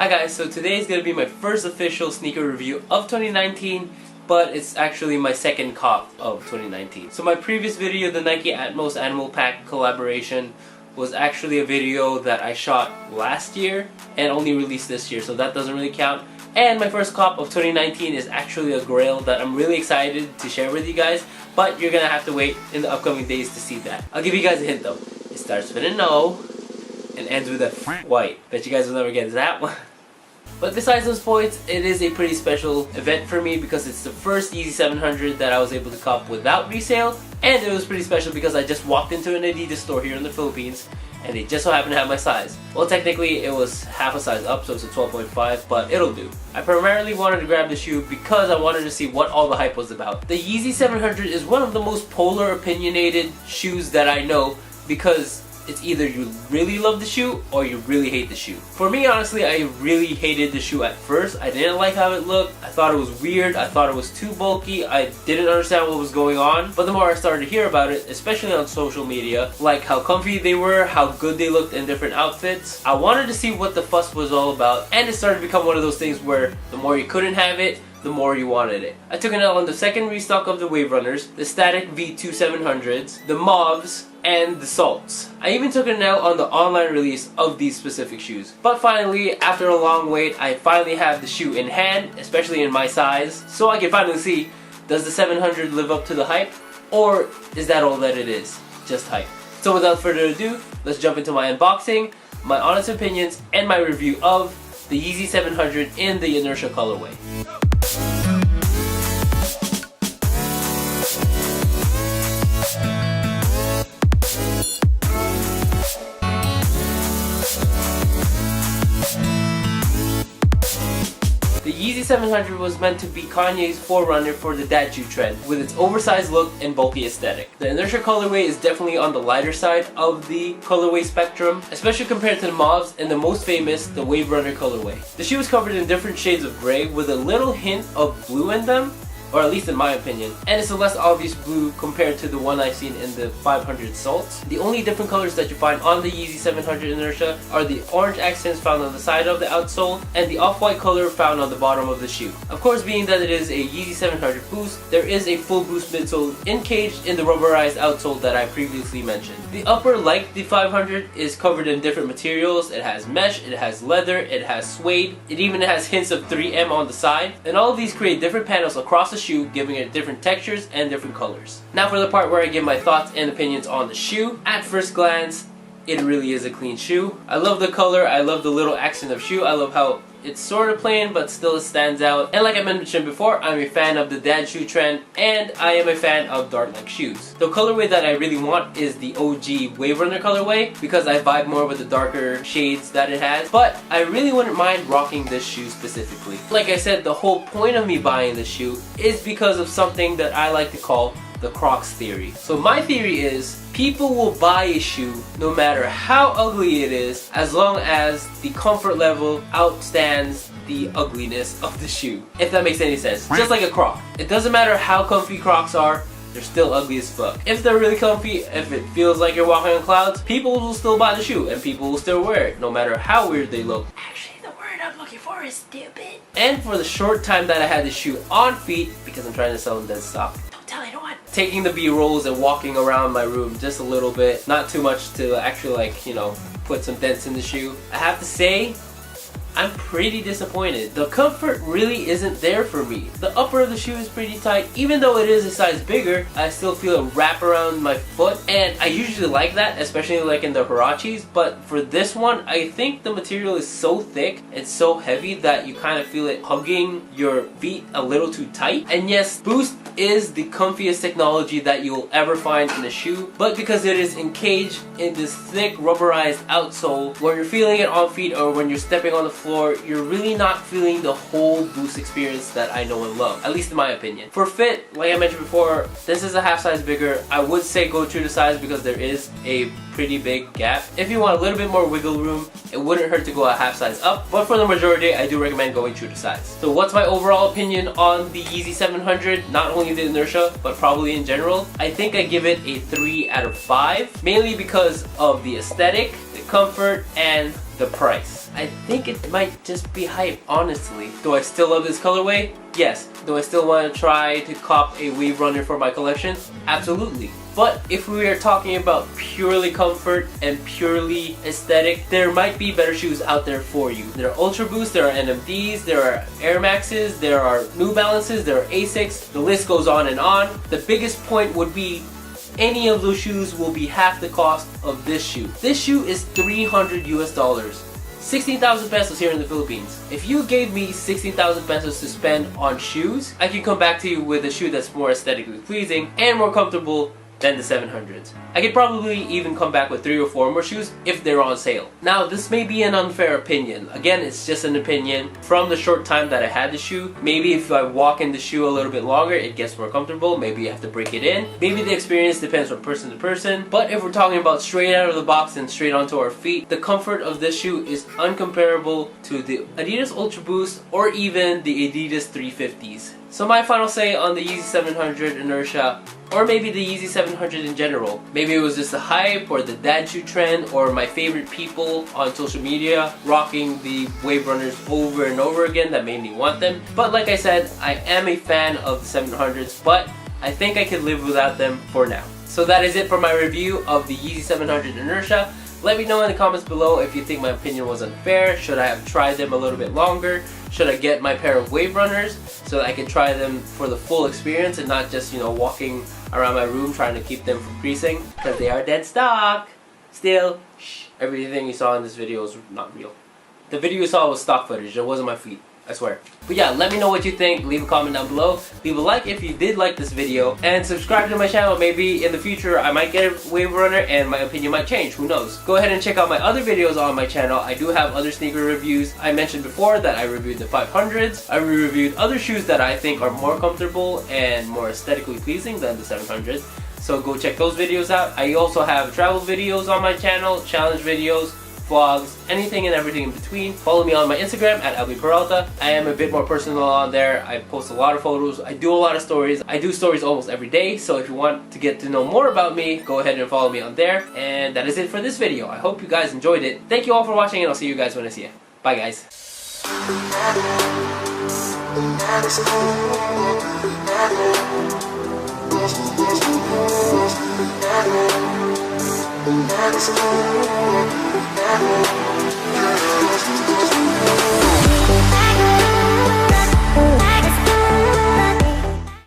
Hi guys, so today is going to be my first official sneaker review of 2019, but it's actually my second cop of 2019. So my previous video, the Nike Atmos Animal Pack collaboration, was actually a video that I shot last year and only released this year, so that doesn't really count. And my first cop of 2019 is actually a grail that I'm really excited to share with you guys, but you're going to have to wait in the upcoming days to see that. I'll give you guys a hint though. It starts with an O and ends with a white. Bet you guys will never get that one. But besides those points, it is a pretty special event for me because it's the first Yeezy 700 that I was able to cop without resale. And it was pretty special because I just walked into an Adidas store here in the Philippines and they just so happened to have my size. Well, technically it was half a size up, so it's a 12.5, but it'll do. I primarily wanted to grab the shoe because I wanted to see what all the hype was about. The Yeezy 700 is one of the most polar opinionated shoes that I know because it's either you really love the shoe or you really hate the shoe. For me, honestly, I really hated the shoe at first. I didn't like how it looked. I thought it was weird. I thought it was too bulky. I didn't understand what was going on. But the more I started to hear about it, especially on social media, like how comfy they were, how good they looked in different outfits, I wanted to see what the fuss was all about. And it started to become one of those things where the more you couldn't have it, the more you wanted it. I took an L on the second restock of the Wave Runners, the Static V2 700s, the Mauves, and the Salts. I even took an L on the online release of these specific shoes. But finally, after a long wait, I finally have the shoe in hand, especially in my size, so I can finally see, does the 700 live up to the hype? Or is that all that it is? Just hype. So without further ado, let's jump into my unboxing, my honest opinions, and my review of the Yeezy 700 in the Inertia colorway. The Yeezy 700 was meant to be Kanye's forerunner for the dad shoe trend, with its oversized look and bulky aesthetic. The Inertia colorway is definitely on the lighter side of the colorway spectrum, especially compared to the Mauves and the most famous, the Wave Runner colorway. The shoe is covered in different shades of gray with a little hint of blue in them, or at least in my opinion, and it's a less obvious blue compared to the one I've seen in the 500 Salts. The only different colors that you find on the Yeezy 700 Inertia are the orange accents found on the side of the outsole and the off-white color found on the bottom of the shoe. Of course, being that it is a Yeezy 700 boost, there is a full boost midsole encaged in the rubberized outsole that I previously mentioned. The upper, like the 500, is covered in different materials. It has mesh, it has leather, it has suede, it even has hints of 3M on the side, and all of these create different panels across the shoe, giving it different textures and different colors. Now for the part where I give my thoughts and opinions on the shoe. At first glance, it really is a clean shoe. I love the color, I love the little accent of shoe, I love how it's sort of plain but still stands out. And like I mentioned before, I'm a fan of the dad shoe trend and I am a fan of dart-like shoes. The colorway that I really want is the OG Wave Runner colorway because I vibe more with the darker shades that it has, but I really wouldn't mind rocking this shoe specifically. Like I said, the whole point of me buying this shoe is because of something that I like to call the Crocs theory. So my theory is people will buy a shoe no matter how ugly it is as long as the comfort level outstands the ugliness of the shoe. If that makes any sense. Just like a Croc. It doesn't matter how comfy Crocs are, they're still ugly as fuck. If they're really comfy, if it feels like you're walking on clouds, people will still buy the shoe and people will still wear it no matter how weird they look. Actually, the word I'm looking for is stupid. And for the short time that I had the shoe on feet, because I'm trying to sell them dead stock, tell anyone. Taking the B-rolls and walking around my room just a little bit, not too much to actually like, you know, put some dents in the shoe. I have to say, I'm pretty disappointed. The comfort really isn't there for me. The upper of the shoe is pretty tight. Even though it is a size bigger, I still feel a wrap around my foot. And I usually like that, especially like in the Huaraches. But for this one, I think the material is so thick and so heavy that you kind of feel it hugging your feet a little too tight. And yes, Boost is the comfiest technology that you will ever find in a shoe. But because it is encaged in this thick rubberized outsole, when you're feeling it on feet or when you're stepping on the floor, you're really not feeling the whole Boost experience that I know and love, at least in my opinion. For fit, like I mentioned before, this is a half size bigger. I would say go true to size because there is a pretty big gap. If you want a little bit more wiggle room, it wouldn't hurt to go a half size up, but for the majority, I do recommend going true to size. So what's my overall opinion on the Yeezy 700? Not only the Inertia, but probably in general. I think I give it a 3 out of 5, mainly because of the aesthetic, the comfort, and the price. I think it might just be hype, honestly. Do I still love this colorway? Yes. Do I still want to try to cop a Wave Runner for my collection? Absolutely. But if we are talking about purely comfort and purely aesthetic, there might be better shoes out there for you. There are Ultra Boosts, there are NMDs, there are Air Maxes, there are New Balances, there are Asics, the list goes on and on. The biggest point would be any of those shoes will be half the cost of this shoe. This shoe is $300 US. 16,000 pesos here in the Philippines. If you gave me 16,000 pesos to spend on shoes, I could come back to you with a shoe that's more aesthetically pleasing and more comfortable than the 700s. I could probably even come back with 3 or 4 more shoes if they're on sale. Now, this may be an unfair opinion. Again, it's just an opinion from the short time that I had the shoe. Maybe if I walk in the shoe a little bit longer, it gets more comfortable. Maybe you have to break it in. Maybe the experience depends from person to person. But if we're talking about straight out of the box and straight onto our feet, the comfort of this shoe is uncomparable to the Adidas Ultra Boost or even the Adidas 350s. So my final say on the Yeezy 700 Inertia, or maybe the Yeezy 700 in general. Maybe it was just the hype or the dad shoe trend or my favorite people on social media rocking the Wave Runners over and over again that made me want them. But like I said, I am a fan of the 700s, but I think I could live without them for now. So that is it for my review of the Yeezy 700 Inertia. Let me know in the comments below if you think my opinion was unfair. Should I have tried them a little bit longer? Should I get my pair of Wave Runners so that I can try them for the full experience and not just, walking around my room trying to keep them from creasing? Because they are dead stock. Still, shh, everything you saw in this video is not real. The video you saw was stock footage. It wasn't my feet. I swear. But yeah, let me know what you think. Leave a comment down below. Leave a like if you did like this video. And subscribe to my channel. Maybe in the future I might get a Wave Runner and my opinion might change. Who knows? Go ahead and check out my other videos on my channel. I do have other sneaker reviews. I mentioned before that I reviewed the 500s. I reviewed other shoes that I think are more comfortable and more aesthetically pleasing than the 700s. So go check those videos out. I also have travel videos on my channel, challenge videos, vlogs, anything and everything in between. Follow me on my Instagram at @LBPeralta. I am a bit more personal on there. I post a lot of photos. I do a lot of stories. I do stories almost every day. So if you want to get to know more about me, go ahead and follow me on there. And that is it for this video. I hope you guys enjoyed it. Thank you all for watching and I'll see you guys when I see you. Bye guys. That's